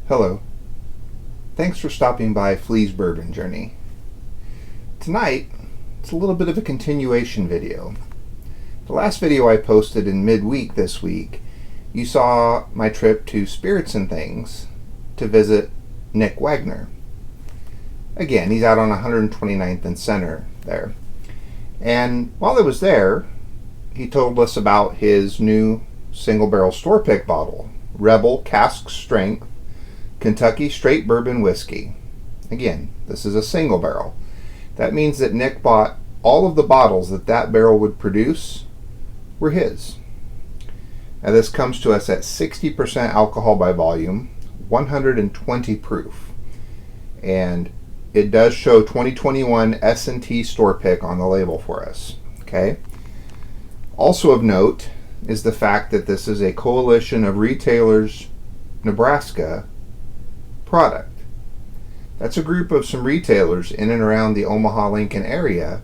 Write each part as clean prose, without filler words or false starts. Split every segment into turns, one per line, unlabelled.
Hello. Thanks for stopping by Flea's Bourbon Journey. Tonight, it's a little bit of a continuation video. The last video I posted in midweek this week, you saw my trip to Spirits and Things to visit Nick Wagner. Again, he's out on 129th and Center there. And while I was there, he told us about his new single barrel store pick bottle, Rebel Cask Strength Kentucky Straight Bourbon Whiskey. Again, this is a single barrel. That means that Nick bought all of the bottles that barrel would produce were his. Now this comes to us at 60% alcohol by volume, 120 proof. And it does show 2021 S&T store pick on the label for us. Okay. Also of note is the fact that this is a Coalition of Retailers Nebraska product. That's a group of some retailers in and around the Omaha-Lincoln area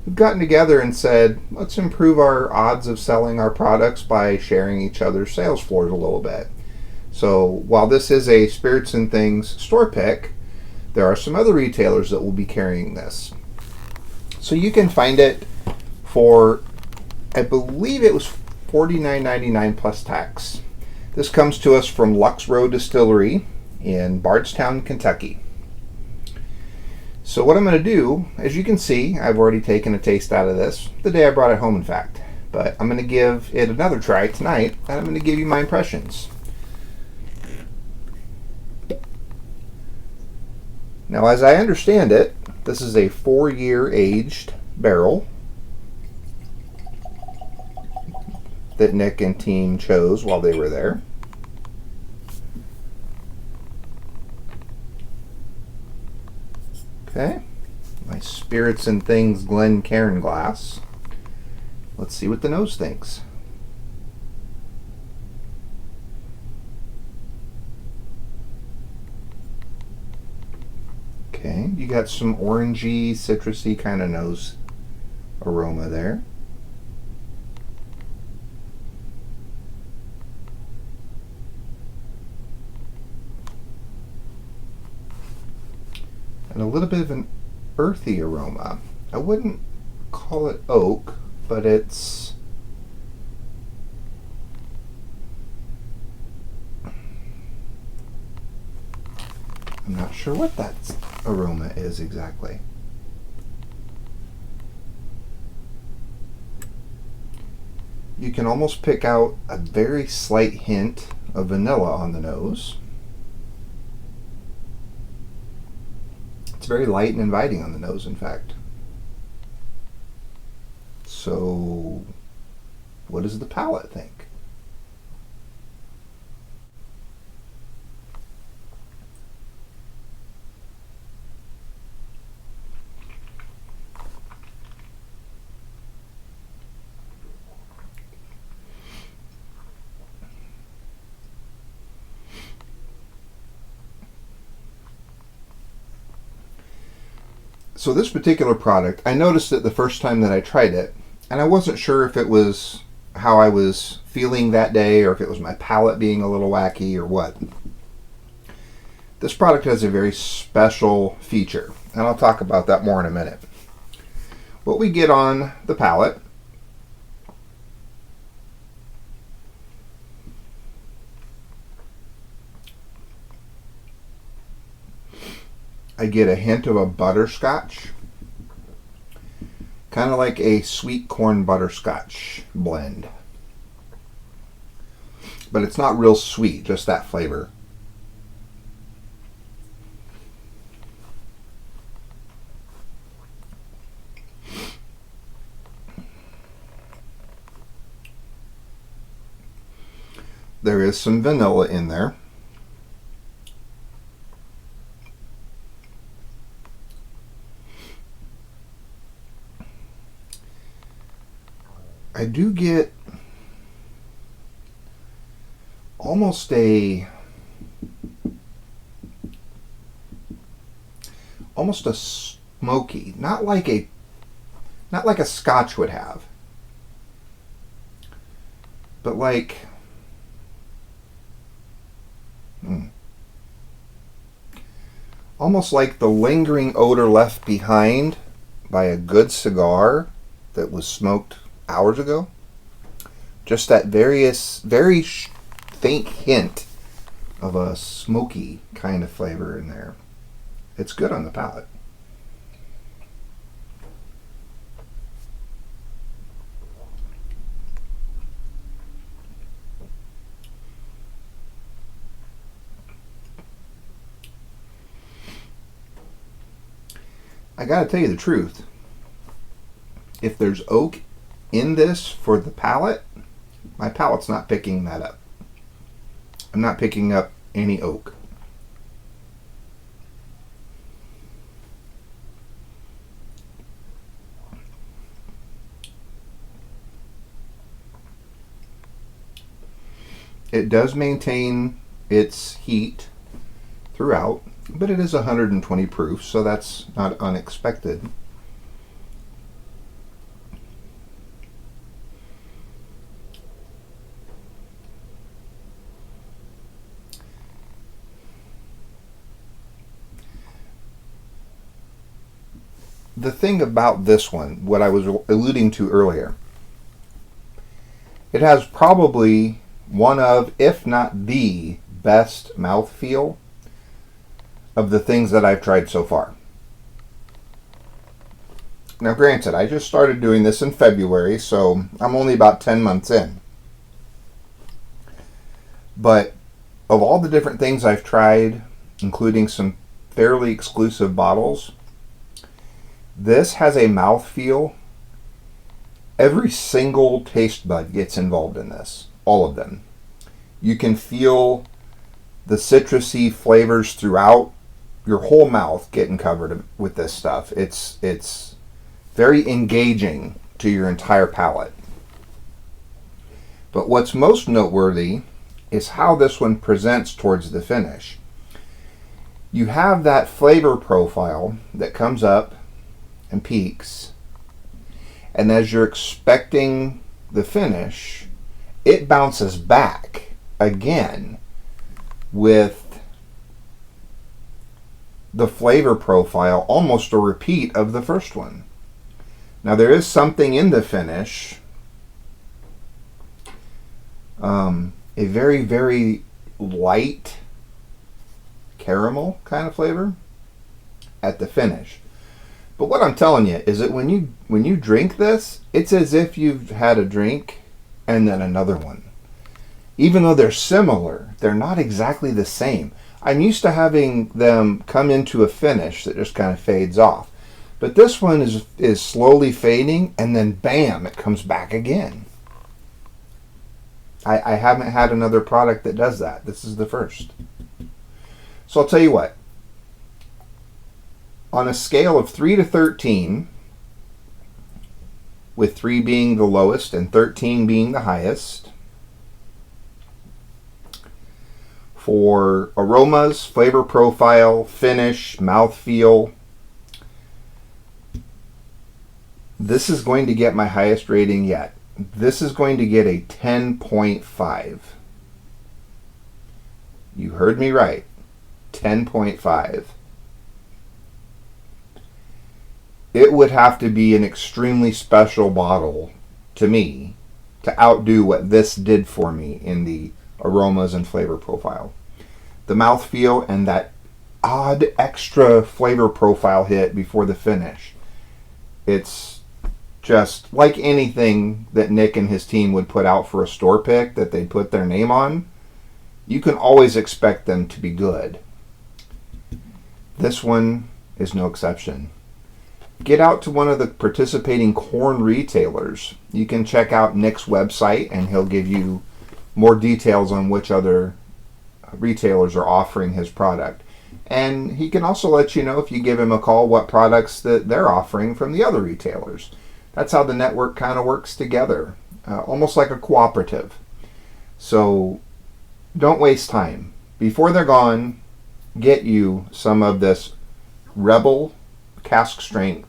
who've gotten together and said, let's improve our odds of selling our products by sharing each other's sales floors a little bit. So while this is a Spirits and Things store pick, there are some other retailers that will be carrying this. So you can find it for, I believe it was $49.99 plus tax. This comes to us from Lux Row Distillery in Bardstown, Kentucky. So what I'm going to do, as you can see, I've already taken a taste out of this the day I brought it home, in fact. But I'm going to give it another try tonight, and I'm going to give you my impressions. Now, as I understand it, this is a 4-year aged barrel that Nick and team chose while they were there. Okay, my Spirits and Things Glencairn glass. Let's see what the nose thinks. Okay, you got some orangey, citrusy kind of nose aroma there. And a little bit of an earthy aroma. I wouldn't call it oak, but it's I'm not sure what that aroma is exactly. You can almost pick out a very slight hint of vanilla on the nose. It's very light and inviting on the nose, in fact. So, what does the palate think? So this particular product, I noticed it the first time that I tried it, and I wasn't sure if it was how I was feeling that day or if it was my palate being a little wacky or what. This product has a very special feature, and I'll talk about that more in a minute. What we get on the palate I get a hint of a butterscotch, kind of like a sweet corn butterscotch blend. But it's not real sweet, just that flavor. There is some vanilla in there. I do get almost a smoky, not like a Scotch would have, but like almost like the lingering odor left behind by a good cigar that was smoked hours ago. Just that very faint hint of a smoky kind of flavor in there. It's good on the palate. I gotta tell you the truth. If there's oak in this for the palate, my palate's not picking that up. I'm not picking up any oak. It does maintain its heat throughout, but it is 120 proof, so that's not unexpected. The thing about this one, what I was alluding to earlier, it has probably one of, if not the best mouthfeel of the things that I've tried so far. Now granted, I just started doing this in February, so I'm only about 10 months in. But of all the different things I've tried, including some fairly exclusive bottles, this has a mouthfeel. Every single taste bud gets involved in this. All of them. You can feel the citrusy flavors throughout your whole mouth getting covered with this stuff. It's very engaging to your entire palate. But what's most noteworthy is how this one presents towards the finish. You have that flavor profile that comes up and peaks, and as you're expecting the finish, it bounces back again with the flavor profile, almost a repeat of the first one. Now there is something in the finish, a very, very light caramel kind of flavor at the finish. But what I'm telling you is that when you drink this, it's as if you've had a drink and then another one. Even though they're similar, they're not exactly the same. I'm used to having them come into a finish that just kind of fades off. But this one is slowly fading, and then bam, it comes back again. I haven't had another product that does that. This is the first. So I'll tell you what. On a scale of 3 to 13, with 3 being the lowest and 13 being the highest, for aromas, flavor profile, finish, mouthfeel, this is going to get my highest rating yet. This is going to get a 10.5. You heard me right. 10.5. It would have to be an extremely special bottle to me to outdo what this did for me in the aromas and flavor profile. The mouthfeel and that odd extra flavor profile hit before the finish. It's just like anything that Nick and his team would put out for a store pick that they put their name on. You can always expect them to be good. This one is no exception. Get out to one of the participating corn retailers. You can check out Nick's website and he'll give you more details on which other retailers are offering his product. And he can also let you know, if you give him a call, what products that they're offering from the other retailers. That's how the network kind of works together, almost like a cooperative. So don't waste time. Before they're gone, get you some of this Rebel Cask Strength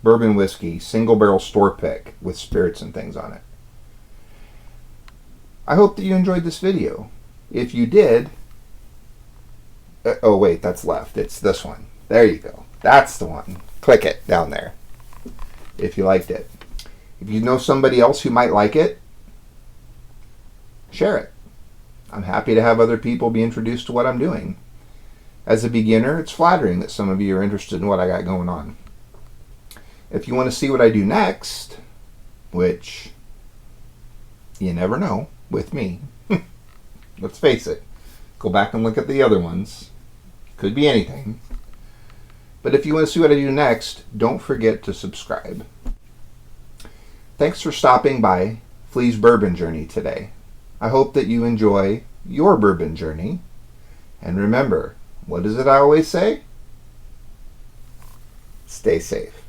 bourbon whiskey single barrel store pick with spirits and things on it. I hope that you enjoyed this video. If you did, Oh wait, that's left. It's this one. There you go. That's the one. Click it down there if you liked it. If you know somebody else who might like it, share it. I'm happy to have other people be introduced to what I'm doing. As a beginner, it's flattering that some of you are interested in what I got going on. If you want to see what I do next, which you never know with me, let's face it, go back and look at the other ones. Could be anything. But if you want to see what I do next, don't forget to subscribe. Thanks for stopping by Flea's Bourbon Journey today. I hope that you enjoy your bourbon journey. And remember, what is it I always say? Stay safe.